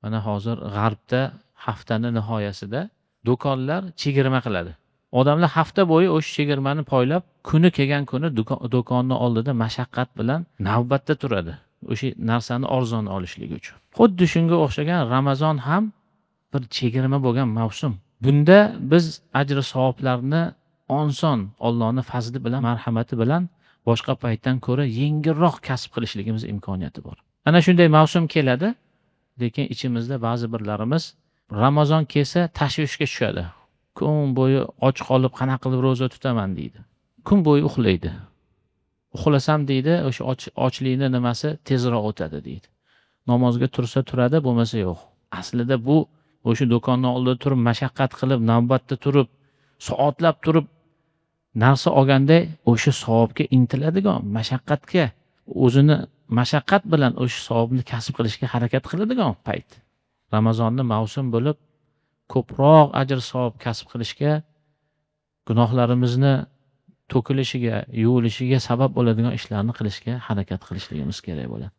Mana hozir G'arbda haftani nihoyasida do'konlar chegirma qiladi. Odamlar hafta bo'yi o'sha chegirmani poylab, kuni kelgan kuni do'konni oldida mashaqqat bilan navbatda turadi. O'sha narsani arzon olishlik uchun. Xuddi shunga o'xshagan Ramazon ham bir chegirma bo'lgan mavsum. Bunda biz ajr savoblarni oson Allohning fazli bilan, marhamati bilan boshqa paytdan ko'ra yengilroq kasb qilishligimiz imkoniyati bor. Ana shunday mavsum keladi, lekin ichimizda ba'zi birlarimiz Ramazon kelsa tashvishga tushadi. Kun bo'yi och qolib qanaqa qilib roza tutaman deydi. Kun bo'yi uxlaydi. Uxlasam deydi, o'sha ochlikni nimasi tezroq o'tadi deydi. Namozga tursa turadi, bo'lmasa yo'q. Aslida bu o'sha do'konning oldida turib mashaqqat qilib, navbatda turib, soatlab turib narsa olganda o'sha savobga intiladigan, mashaqqatga o'zini mashaqqat bilan o'sha savobni kasb qilishga harakat qiladigan payt. Ramazonni mavsum bo'lib ko'proq ajr savob kasb qilishga, gunohlarimizni to'kilishiga, yuvilishiga sabab bo'ladigan ishlarni qilishga harakat qilishligimiz kerak bo'ladi.